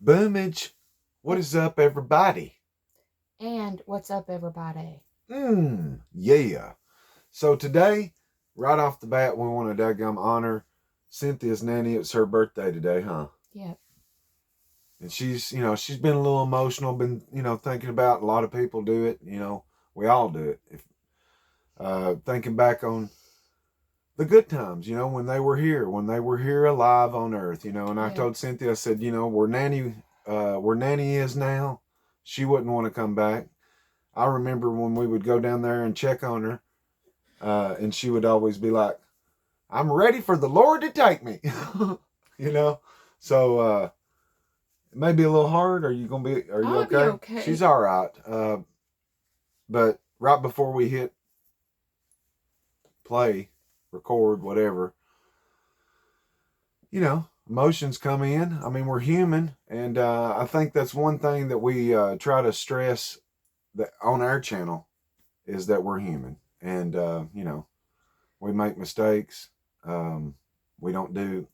Boomage. What is up, everybody? And what's up, everybody? Yeah. So today, right off the bat, we want to daggum honor Cynthia's nanny. It's her birthday today, huh? Yep. And she's been a little emotional, been, thinking about, a lot of people do it, we all do it. Thinking back on the good times, when they were here alive on earth, and I Yeah. told Cynthia, I said, where Nanny is now, she wouldn't want to come back. I remember when we would go down there and check on her, and she would always be like, "I'm ready for the Lord to take me," you know. So it may be a little hard. Are you gonna be? Are you I'll be okay? okay. She's all right. But right before we hit play, record, whatever, emotions come in. I mean, we're human, and I think that's one thing that we try to stress that on our channel is that we're human, and we make mistakes. We don't do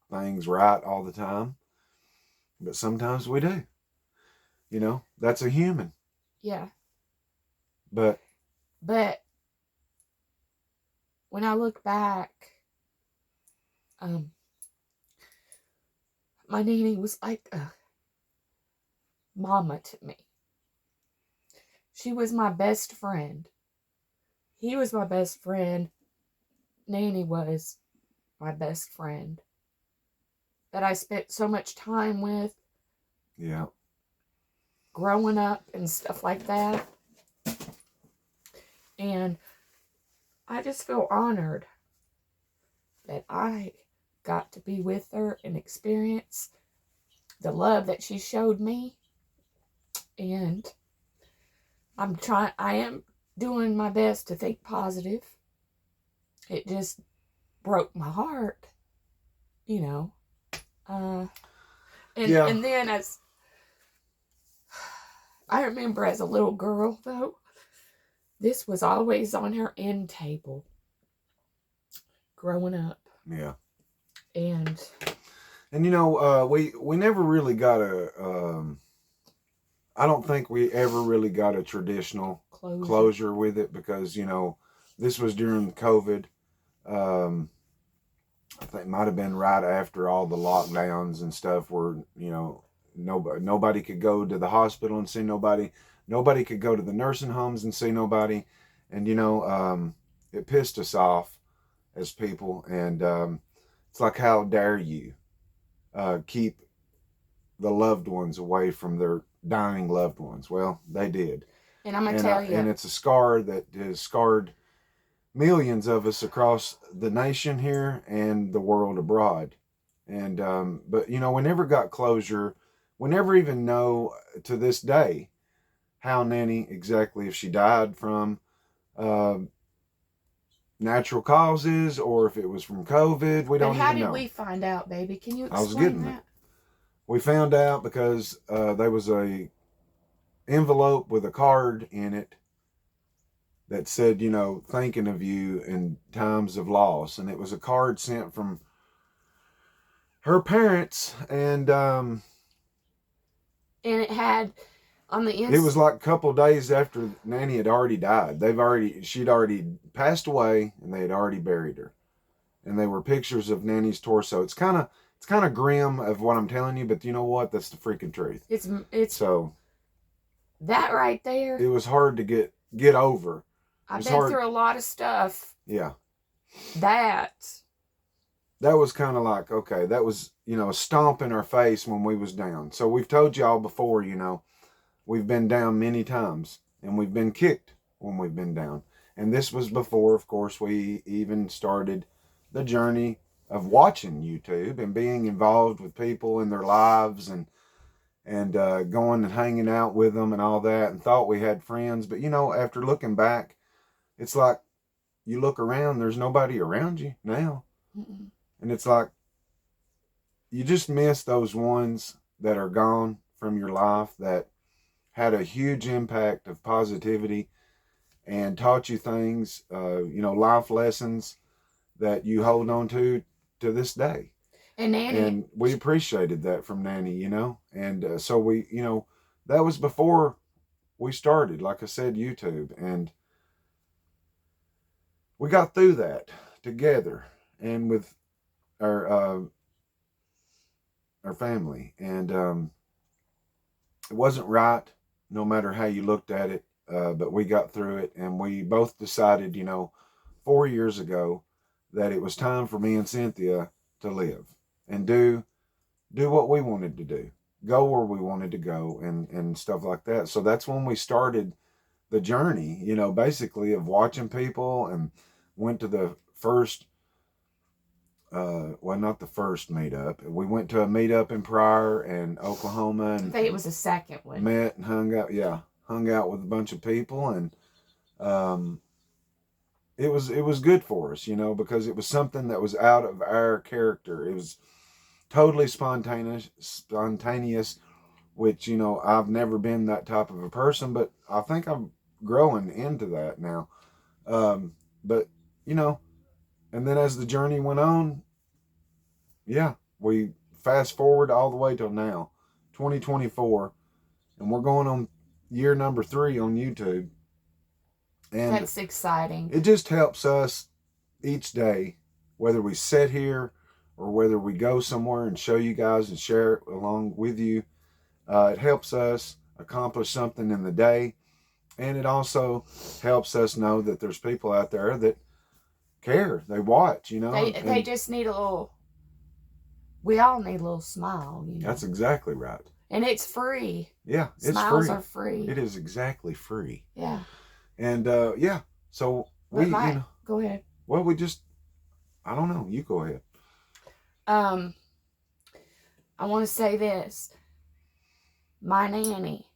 things right all the time, but sometimes we do. That's a human. Yeah. But when I look back, my nanny was like a mama to me. She was my best friend. He was my best friend. Nanny was my best friend that I spent so much time with. Yeah. Growing up and stuff like that. And I just feel honored that I got to be with her and experience the love that she showed me. And I am doing my best to think positive. It just broke my heart, And then as I remember as a little girl though, this was always on her end table growing up. Yeah. And we never really got I don't think we ever really got a traditional closure with it because, this was during COVID. I think it might have been right after all the lockdowns and stuff where, nobody could go to the hospital and see nobody. Nobody could go to the nursing homes and see nobody. And, it pissed us off as people. And it's like, how dare you keep the loved ones away from their dying loved ones? Well, they did. And I'm going to tell you. And it's a scar that has scarred millions of us across the nation here and the world abroad. And but we never got closure. We never even know to this day how Nanny exactly, if she died from natural causes or if it was from COVID. We don't even know. How did we find out, baby? Can you explain I was getting that? it. We found out because there was a envelope with a card in it that said, thinking of you in times of loss. And it was a card sent from her parents. And it had on the inside. It was like a couple days after Nanny had already died. She'd already passed away and they had already buried her. And they were pictures of Nanny's torso. It's kind of grim of what I'm telling you, but you know what? That's the freaking truth. It's so that right there. It was hard to get over. I've been through a lot of stuff. Yeah. That was kind of like, okay, that was, a stomp in our face when we was down. So we've told y'all before, we've been down many times and we've been kicked when we've been down. And this was before, of course, we even started the journey of watching YouTube and being involved with people in their lives and going and hanging out with them and all that, and thought we had friends. But, after looking back, it's like you look around, there's nobody around you now. Mm-mm. And it's like you just miss those ones that are gone from your life that had a huge impact of positivity and taught you things, life lessons that you hold on to this day. And Nanny, And we appreciated that from Nanny, you know. And so we, you know, that was before we started, like I said, YouTube. And we got through that together and with our our family. And it wasn't right, no matter how you looked at it. But we got through it, and we both decided, you know, 4 years ago, that it was time for me and Cynthia to live and do what we wanted to do, go where we wanted to go, and stuff like that. So that's when we started the journey, you know, basically of watching people, and went to the first, well, not the first meetup. We went to a meetup in Pryor and Oklahoma, I and think it was the second one. met and hung out. Yeah, hung out with a bunch of people, and um, it was good for us, you know, because it was something that was out of our character. It was totally spontaneous, which, you know, I've never been that type of a person, but I think I'm growing into that now. But you know, and then as the journey went on, yeah, we fast forward all the way till now, 2024, and we're going on year number 3 on YouTube. And That's exciting. it just helps us each day, whether we sit here or whether we go somewhere and show you guys and share it along with you. It helps us accomplish something in the day. And it also helps us know that there's people out there that care. They watch, you know. They just need a little, we all need a little smile, you know. That's exactly right. And it's free. Yeah, it's Smiles free. are free. It is exactly free. Yeah. And yeah, so we, you know, go ahead. Well, we just, I don't know. You go ahead. I want to say this. My nanny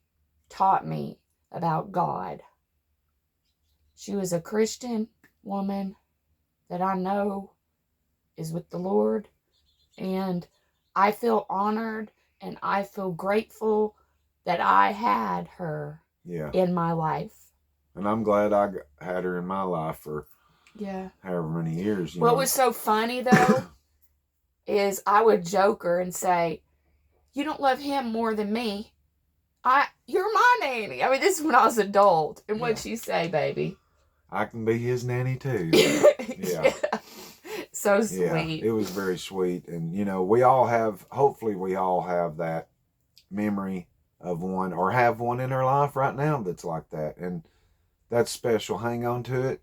taught me about God. She was a Christian woman that I know is with the Lord. And I feel honored and I feel grateful that I had her in my life. And I'm glad I had her in my life for however many years. What was so funny, though, is I would joke her and say, you don't love him more than me. You're my nanny. I mean, this is when I was adult. And what'd she say, baby? I can be his nanny, too. Yeah. So sweet. Yeah, it was very sweet. And, you know, we all have, hopefully we all have that memory of one, or have one in our life right now that's like that. And that's special. Hang on to it.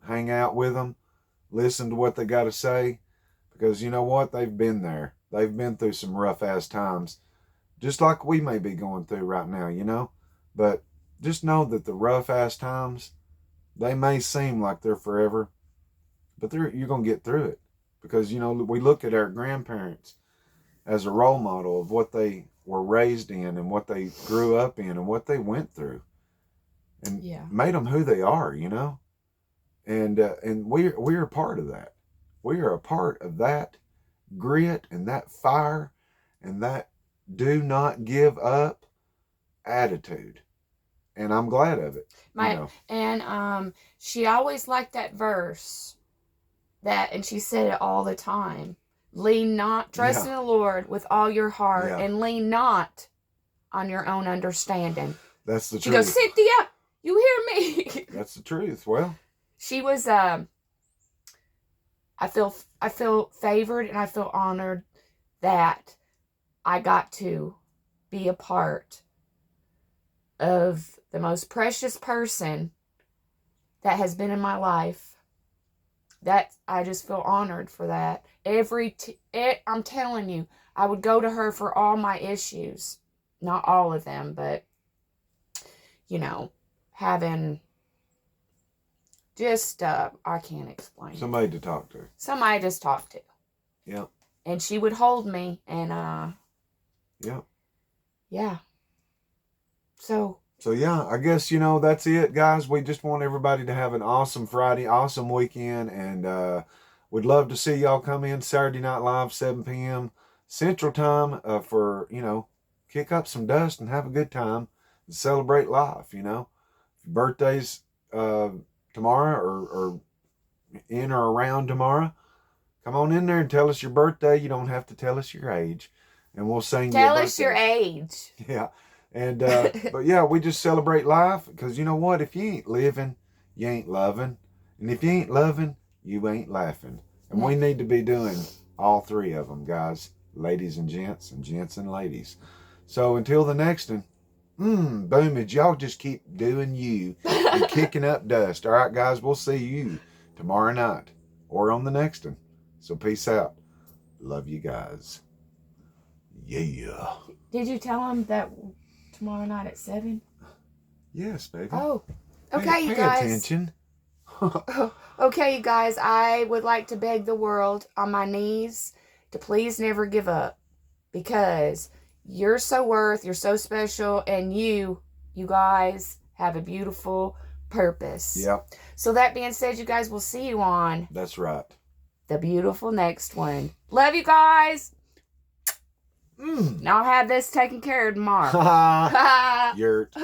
Hang out with them. Listen to what they got to say. Because you know what? They've been there. They've been through some rough-ass times. Just like we may be going through right now, you know? But just know that the rough-ass times, they may seem like they're forever, but you're going to get through it. Because, you know, we look at our grandparents as a role model of what they were raised in and what they grew up in and what they went through. And made them who they are, you know? And we're a part of that. We are a part of that grit and that fire and that do not give up attitude. And I'm glad of it. And she always liked that verse, and she said it all the time. Lean not, trust in the Lord with all your heart, and lean not on your own understanding. That's the truth. She goes, Cynthia, you hear me? That's the truth. Well, she was, I feel favored and I feel honored that I got to be a part of the most precious person that has been in my life. That I just feel honored for that. I'm telling you, I would go to her for all my issues. Not all of them, but, you know, having just, I can't explain. Somebody to talk to. Somebody to just talk to. Yeah. And she would hold me, and, yeah. So yeah, I guess, you know, that's it, guys. We just want everybody to have an awesome Friday, awesome weekend, and we'd love to see y'all come in Saturday Night Live, 7 p.m. Central Time for, you know, kick up some dust and have a good time and celebrate life, you know. If your birthday's tomorrow or in or around tomorrow, Come on in there and tell us your birthday. You don't have to tell us your age. And we'll sing Tell you a us your birthday. age. Yeah. And, but yeah, we just celebrate life because you know what? If you ain't living, you ain't loving. And if you ain't loving, you ain't laughing. And we need to be doing all three of them, guys. Ladies and gents and ladies. So until the next one, boomage, y'all just keep doing you and kicking up dust. All right, guys, we'll see you tomorrow night or on the next one. So peace out. Love you guys. Yeah. Did you tell them that tomorrow night at 7? Yes, baby. Oh, okay, you pay guys. attention. Okay, you guys, I would like to beg the world on my knees to please never give up, because you're so you're so special, and you guys have a beautiful purpose. Yep. So that being said, you guys, will see you on That's right. the beautiful next one. Love you guys. And I'll have this taken care of tomorrow. Yurt.